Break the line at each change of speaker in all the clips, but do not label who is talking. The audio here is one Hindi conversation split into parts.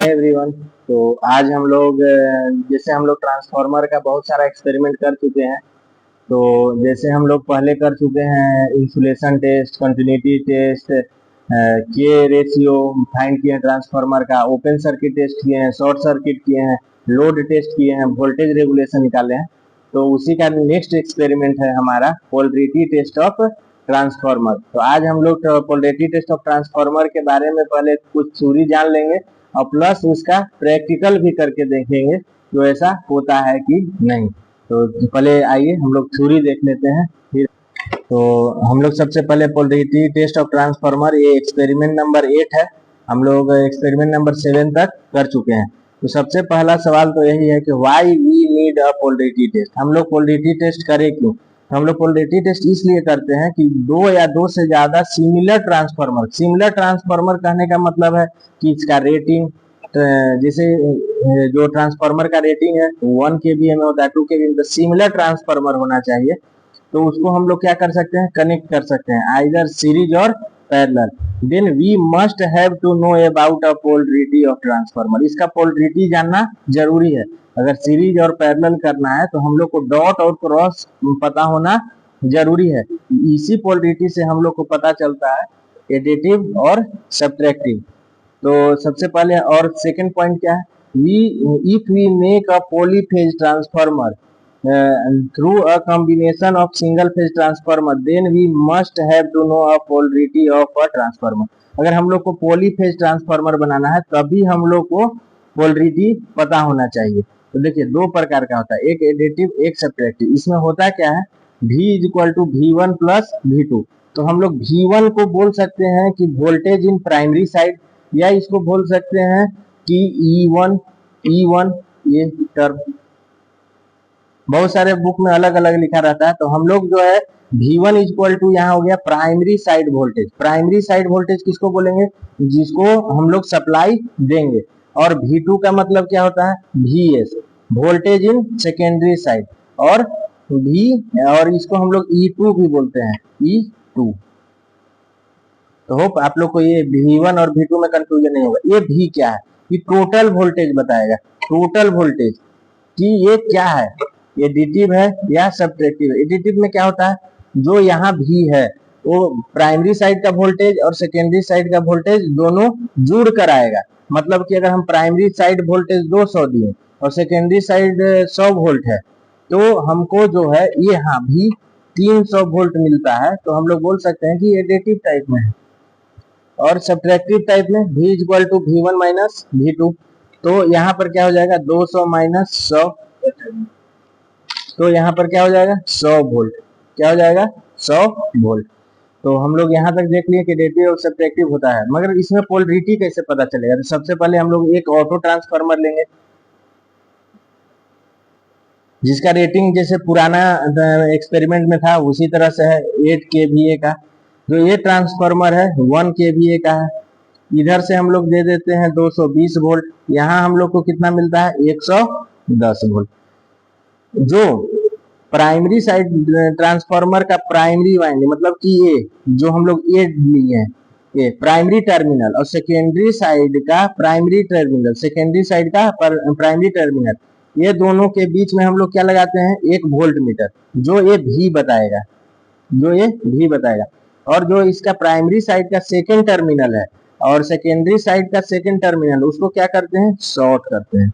एवरीवन। तो आज हम लोग जैसे हम लोग ट्रांसफार्मर का बहुत सारा एक्सपेरिमेंट कर चुके हैं। तो जैसे हम लोग पहले कर चुके हैं इंसुलेशन टेस्ट, कंटिन्यूटी टेस्ट, के रेशियो फाइंड किए हैं ट्रांसफार्मर का, ओपन सर्किट टेस्ट किए हैं, शॉर्ट सर्किट किए हैं, लोड टेस्ट किए हैं, वोल्टेज रेगुलेशन निकाले हैं। तो उसी का नेक्स्ट एक्सपेरिमेंट है हमारा पोलरिटी टेस्ट ऑफ ट्रांसफार्मर। तो आज हम लोग पोलरिटी टेस्ट ऑफ ट्रांसफार्मर के बारे में पहले कुछ थ्योरी जान लेंगे और प्लस उसका प्रैक्टिकल भी करके देखेंगे तो ऐसा होता है कि नहीं। तो पहले आइए हम लोग थ्योरी देख लेते हैं। फिर तो हम लोग सबसे पहले पोलरिटी टेस्ट ऑफ ट्रांसफार्मर, ये एक्सपेरिमेंट नंबर 8 है। हम लोग एक्सपेरिमेंट नंबर 7 तक कर चुके हैं। तो सबसे पहला सवाल तो यही है कि why we need a polarity test. हम लोग पोलरिटी टेस्ट करें क्यों? तो हम लोग पोलरिटी टेस्ट इसलिए करते हैं कि दो या दो से ज्यादा सिमिलर ट्रांसफार्मर कहने का मतलब है कि इसका रेटिंग, जैसे जो ट्रांसफार्मर का रेटिंग है 1 kVA में होता है, 2 kVA में, सिमिलर ट्रांसफार्मर होना चाहिए। तो उसको हम लोग क्या कर सकते हैं, कनेक्ट कर सकते हैं आइदर सीरीज और parallel. Then we must have to know about a polarity of transformer. इसका पोलरिटी जानना जरूरी है। अगर सीरीज और पैरेलल करना है तो हम लोग को डॉट और क्रॉस पता होना जरूरी है। इसी पोलरिटी से हम लोग को पता चलता है एडिटिव और सब्ट्रैक्टिव। तो सबसे पहले और सेकंड पॉइंट क्या है, if we make a polyphase transformer through a combination of single phase transformer, then we must have to know a polarity of a transformer। अगर हम लोग को पॉलीफेज ट्रांसफार्मर बनाना है तभी हम लोग को पोलरिटी पता होना चाहिए। तो देखिए दो प्रकार का होता है, एक एडिटिव एक सब्ट्रैक्टिव। इसमें होता क्या है, V is equal to V1 plus V2। तो हम लोग V1 को बोल सकते हैं कि वोल्टेज इन प्राइमरी साइड, या इसको बोल सकते हैं कि E1 ये टर्म बहुत सारे बुक में अलग अलग लिखा रहता है। तो हम लोग जो है V1 इज इक्वल टू यहाँ हो गया primary side voltage. Primary side voltage किसको बोलेंगे, जिसको हम लोग सप्लाई देंगे। और V2 का मतलब क्या होता है, VS voltage in secondary side, और इसको हम लोग E2 भी बोलते हैं, E2। तो होप आप लोग को ये V1 और V2 में कंफ्यूजन नहीं होगा। ये V क्या है, ये टोटल वोल्टेज बताएगा, टोटल वोल्टेज कि ये क्या है, एडिटिव है या सब्ट्रैक्टिव है। एडिटिव में क्या होता है, जो यहाँ V है वो प्राइमरी साइड का वोल्टेज और सेकेंडरी साइड का वोल्टेज दोनों जुड़ कर आएगा। मतलब कि अगर हम प्राइमरी साइड वोल्टेज 200 दिए और सेकेंडरी साइड 100 वोल्ट है, तो हमको जो है ये हाँ V 300 वोल्ट मिलता है। तो हम लोग बोल सकते हैं कि एडिटिव टाइप में है। और सब्ट्रैक्टिव टाइप में V is equal to V1 minus V2। तो यहाँ पर क्या हो जाएगा, 200 माइनस 100, तो यहाँ पर क्या हो जाएगा 100 वोल्ट। क्या हो जाएगा 100 वोल्ट। तो हम लोग यहाँ तक देख लिए कि एडिटिव और सब्ट्रैक्टिव होता है, मगर इसमें पोलरिटी कैसे पता चलेगा। तो सबसे पहले हम लोग एक ऑटो ट्रांसफार्मर लेंगे जिसका रेटिंग जैसे पुराना एक्सपेरिमेंट में था उसी तरह से है, 8 kVA का। जो ये ट्रांसफार्मर है 1 kVA का है। इधर से हम लोग दे देते हैं 220 वोल्ट, यहाँ हम लोग को कितना मिलता है 110 वोल्ट। जो प्राइमरी साइड ट्रांसफार्मर का प्राइमरी वाइंडिंग, मतलब कि ये जो हम लोग ये लिए हैं, ये प्राइमरी टर्मिनल, और सेकेंडरी साइड का प्राइमरी टर्मिनल, सेकेंडरी साइड का प्राइमरी टर्मिनल, ये दोनों के बीच में हम लोग क्या लगाते हैं, एक वोल्ट मीटर, जो ये V बताएगा, जो ये V बताएगा। और जो इसका प्राइमरी साइड का सेकेंड टर्मिनल है और सेकेंडरी साइड का सेकेंड टर्मिनल, उसको क्या करते हैं, शॉर्ट करते हैं।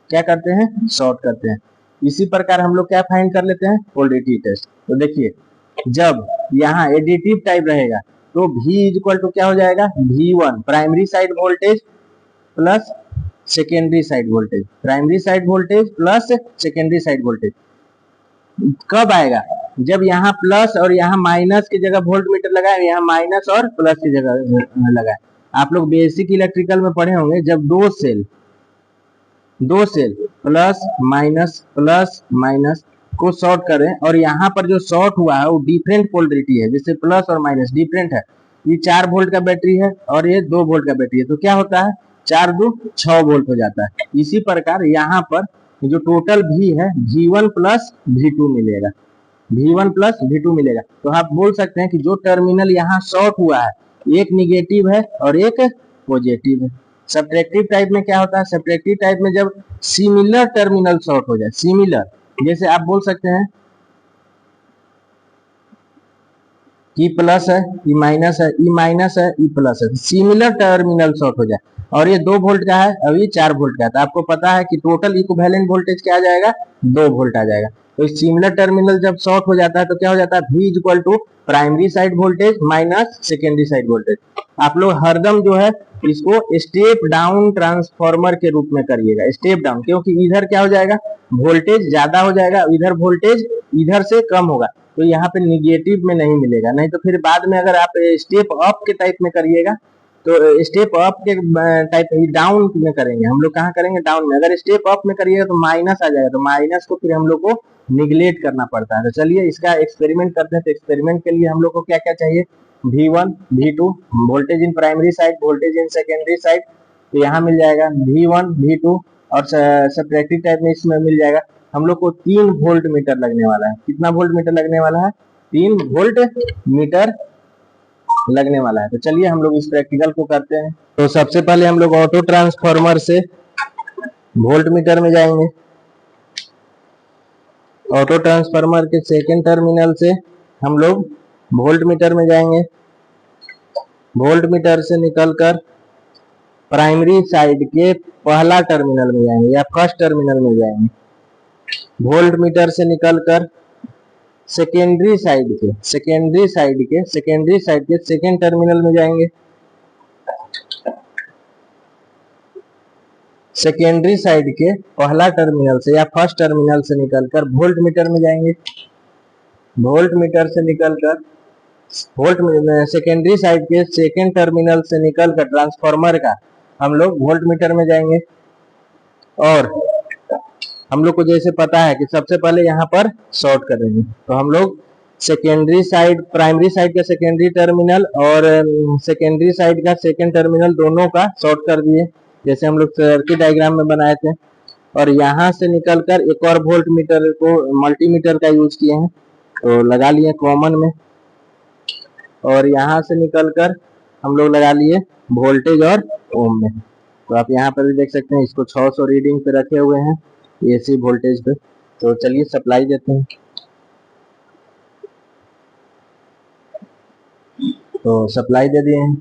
क्या करते हैं, शॉर्ट करते हैं। इसी प्रकार हम लोग क्या फाइंड कर लेते हैं, पोलरिटी टेस्ट। तो देखिए जब यहाँ एडिटिव टाइप रहेगा तो V इज इक्वल टू क्या हो जाएगा, V1 primary side voltage plus secondary side voltage, primary side voltage plus secondary side voltage. कब आएगा, जब यहाँ प्लस और यहाँ माइनस की जगह वोल्ट मीटर लगाए, यहाँ माइनस और प्लस की जगह लगाए। आप लोग बेसिक इलेक्ट्रिकल में पढ़े होंगे, जब दो सेल प्लस माइनस को शॉर्ट करें और यहाँ पर जो शॉर्ट हुआ है वो डिफरेंट पोलरिटी है, जैसे प्लस और माइनस डिफरेंट है। ये 4 वोल्ट का बैटरी है और ये 2 वोल्ट का बैटरी है, तो क्या होता है 4 2 6 वोल्ट हो जाता है। इसी प्रकार यहाँ पर जो टोटल V है V1 प्लस V2 मिलेगा, V1 प्लस V2 मिलेगा। तो आप बोल सकते हैं कि जो टर्मिनल यहाँ शॉर्ट हुआ है एक निगेटिव है और एक पॉजिटिव है। सब्ट्रैक्टिव टाइप में क्या होता है, सब्ट्रैक्टिव टाइप में जब सिमिलर टर्मिनल शॉर्ट हो जाए, सिमिलर, जैसे आप बोल सकते हैं ई प्लस है, ई माइनस है, ई माइनस है, ई प्लस है, सिमिलर टर्मिनल शॉर्ट हो जाए और ये 2 वोल्ट का है और ये 4 वोल्ट का है, तो आपको पता है कि टोटल इक्विवेलेंट वोल्टेज क्या आ जाएगा, 2 वोल्ट आ जाएगा। तो इस सिमिलर टर्मिनल जब शॉर्ट हो जाता है तो क्या हो जाता है, V equal to primary side voltage minus secondary side voltage. आप लोग हरदम जो है इसको स्टेप डाउन ट्रांसफॉर्मर के रूप में करिएगा, स्टेप डाउन, क्योंकि इधर क्या हो जाएगा, वोल्टेज ज्यादा हो जाएगा, इधर वोल्टेज इधर से कम होगा, तो यहाँ पे निगेटिव में नहीं मिलेगा। नहीं तो फिर बाद में अगर आप स्टेप अप के टाइप में करिएगा तो स्टेप अप के टाइप डाउन में करेंगे, हम लोग कहाँ करेंगे, डाउन में। अगर स्टेप अप में करिएगा तो माइनस आ जाएगा, तो माइनस को फिर हम लोग को निगलेक्ट करना पड़ता है। तो चलिए इसका एक्सपेरिमेंट करते हैं। तो एक्सपेरिमेंट के लिए हम लोग को क्या क्या चाहिए, V1 V2 voltage in primary side, voltage in secondary side, तो यहाँ मिल जाएगा V1 V2 और सब्ट्रैक्टिव टाइप में इसमें मिल जाएगा। हम लोग को 3 वोल्ट मीटर लगने वाला है। कितना वोल्ट मीटर लगने वाला है, 3 वोल्ट मीटर लगने वाला है। तो चलिए हम लोग इस प्रैक्टिकल को करते हैं। तो सबसे पहले हम लोग ऑटो ट्रांसफार्मर से वोल्ट मीटर में जाएंगे। ऑटो ट्रांसफार्मर के सेकेंड टर्मिनल से हम लोग वोल्ट मीटर में जाएंगे। वोल्ट मीटर से निकलकर प्राइमरी साइड के पहला टर्मिनल में जाएंगे या फर्स्ट टर्मिनल में जाएंगे। वोल्ट मीटर से निकलकर सेकेंडरी साइड के सेकेंड टर्मिनल में जाएंगे। सेकेंडरी साइड के पहला टर्मिनल से या फर्स्ट टर्मिनल से निकलकर वोल्ट मीटर में जाएंगे। वोल्ट मीटर से निकलकर सेकेंडरी साइड के सेकेंड टर्मिनल से निकलकर ट्रांसफार्मर का हम लोग वोल्ट मीटर में जाएंगे। और हम लोग को जैसे पता है कि सबसे पहले यहाँ पर शॉर्ट करेंगे, तो हम लोग सेकेंडरी साइड, प्राइमरी साइड का सेकेंडरी टर्मिनल और सेकेंडरी साइड का सेकेंड टर्मिनल दोनों का शॉर्ट कर दिए, जैसे हम लोग सर्किट डायग्राम में बनाए थे। और यहाँ से निकलकर एक और वोल्ट मीटर को मल्टीमीटर का यूज किए हैं, तो लगा लिए कॉमन में। और यहाँ से निकलकर हम लोग लगा लिए वोल्टेज और ओम में। तो आप यहाँ पर भी देख सकते हैं, इसको 600 रीडिंग पे रखे हुए हैं AC वोल्टेज पे। तो चलिए सप्लाई देते हैं। तो सप्लाई दे दिए हैं।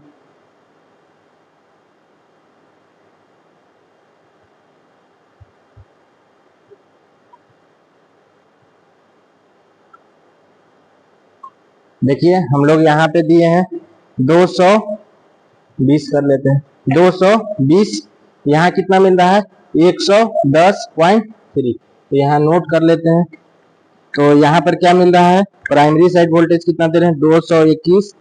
देखिए हम लोग यहाँ पे दिए हैं 220 कर लेते हैं, 220। यहाँ कितना मिल रहा है, 110.3। तो यहाँ नोट कर लेते हैं। तो यहाँ पर क्या मिल रहा है, प्राइमरी साइड वोल्टेज कितना दे रहे हैं, 221।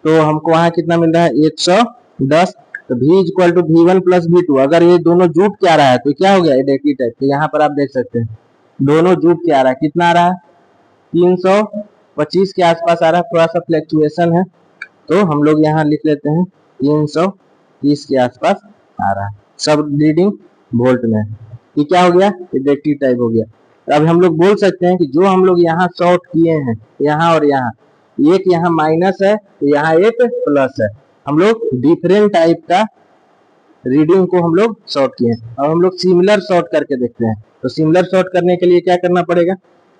तो हमको वहाँ कितना मिल रहा है, 110। तो V equal to V1 plus V2। अगर ये दोनों जुट के आ रहा है तो क्या हो गया, एडिटिव टाइप। तो यहाँ पर आप देख सकते हैं दोनों जुट के आ रहा है। कितना आ रहा है, 325 के आसपास आ रहा है, थोड़ा सा फ्लैक्चुएशन है, तो हम लोग यहाँ लिख लेते हैं 330 के आसपास आ रहा है। सब रीडिंग वोल्ट में। ये क्या हो गया, एडिटिव टाइप हो गया। तो अब हम लोग बोल सकते हैं कि जो हम लोग यहाँ शॉर्ट किए हैं, यहाँ और यहाँ, एक यहाँ माइनस है तो यहाँ एक प्लस है। हम लोग डिफरेंट टाइप का रीडिंग को हम लोग शॉर्ट किए हैं। अब हम लोग सिमिलर शॉर्ट करके देखते हैं। तो सिमिलर शॉर्ट करने के लिए क्या करना पड़ेगा,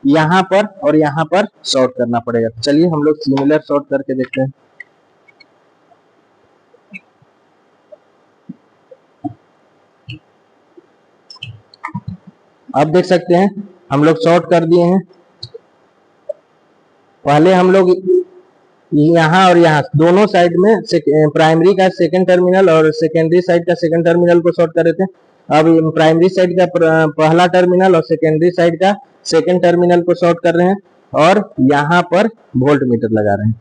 यहाँ पर और यहाँ पर शॉर्ट करना पड़ेगा। चलिए हम लोग सिमिलर शॉर्ट करके देखते हैं। अब देख सकते हैं हम लोग शॉर्ट कर दिए हैं। पहले हम लोग यहाँ और यहाँ दोनों साइड में प्राइमरी का सेकंड टर्मिनल और सेकेंडरी साइड का सेकंड टर्मिनल को शॉर्ट कर रहे थे। अब प्राइमरी साइड का पहला टर्मिनल और सेकेंडरी साइड का सेकंड टर्मिनल को शॉर्ट कर रहे हैं और यहाँ पर वोल्ट मीटर लगा रहे हैं।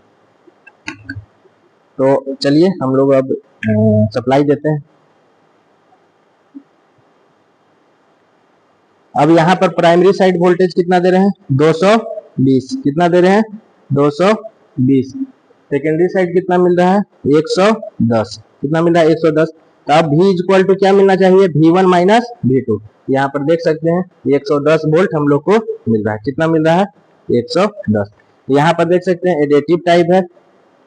तो चलिए हम लोग अब सप्लाई देते हैं। अब यहाँ पर प्राइमरी साइड वोल्टेज कितना दे रहे हैं, 220। कितना दे रहे हैं, 220। सेकेंडरी साइड कितना मिल रहा है, 110। कितना मिल रहा है, 110। तो अब V इक्वल टू क्या मिलना चाहिए, V1 माइनस V2। यहाँ पर देख सकते हैं 110 वोल्ट हम लोग को मिल रहा है। कितना मिल रहा है, 110। यहाँ पर देख सकते हैं एडिटिव टाइप है,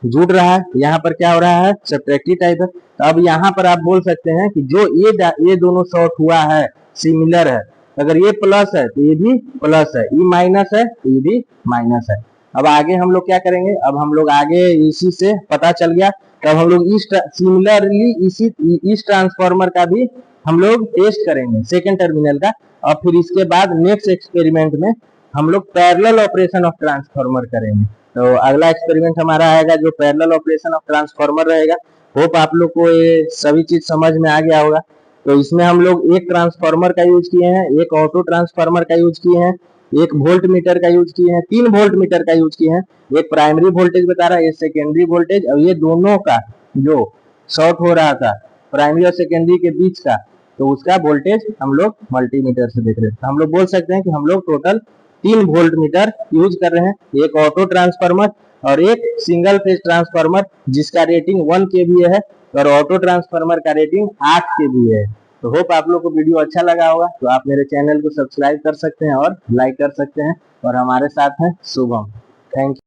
जुड़ रहा है, यहाँ पर क्या हो रहा है, सब्ट्रैक्टिव टाइप है। तो अब यहाँ पर आप बोल सकते हैं कि जो ये दोनों शॉर्ट हुआ है, सिमिलर है, अगर ये प्लस है तो ये भी प्लस है, ये माइनस है तो ये भी माइनस है। अब आगे हम लोग क्या करेंगे, अब हम लोग आगे इसी से पता चल गया, तब हम लोग सिमिलरली इस ट्रांसफार्मर का भी हम लोग टेस्ट करेंगे, सेकेंड टर्मिनल का। और फिर इसके बाद नेक्स्ट एक्सपेरिमेंट में हम लोग पैरेलल ऑपरेशन ऑफ ट्रांसफार्मर करेंगे। तो अगला एक्सपेरिमेंट हमारा आएगा जो पैरेलल ऑपरेशन ऑफ ट्रांसफार्मर रहेगा। होप आप लोग को ये सभी चीज समझ में आ गया होगा। तो इसमें हम लोग एक ट्रांसफार्मर का यूज किए हैं, एक ऑटो ट्रांसफार्मर का यूज किए हैं, एक वोल्ट मीटर का यूज किए हैं, 3 वोल्ट मीटर का यूज किए हैं। एक प्राइमरी वोल्टेज बता रहा है, एक सेकेंडरी वोल्टेज, और ये दोनों का जो शॉर्ट हो रहा था प्राइमरी और सेकेंडरी के बीच का, तो उसका वोल्टेज हम लोग मल्टीमीटर से देख रहे हैं। तो हम लोग बोल सकते हैं कि हम लोग टोटल 3 वोल्ट मीटर यूज कर रहे हैं, एक ऑटो ट्रांसफार्मर और एक सिंगल फेज ट्रांसफार्मर जिसका रेटिंग 1 kVA है, और ऑटो ट्रांसफार्मर का रेटिंग 8 kVA है। तो होप आप लोग को वीडियो अच्छा लगा होगा। तो आप मेरे चैनल को सब्सक्राइब कर सकते हैं और लाइक कर सकते हैं, और हमारे साथ हैं शुभम। Thank you.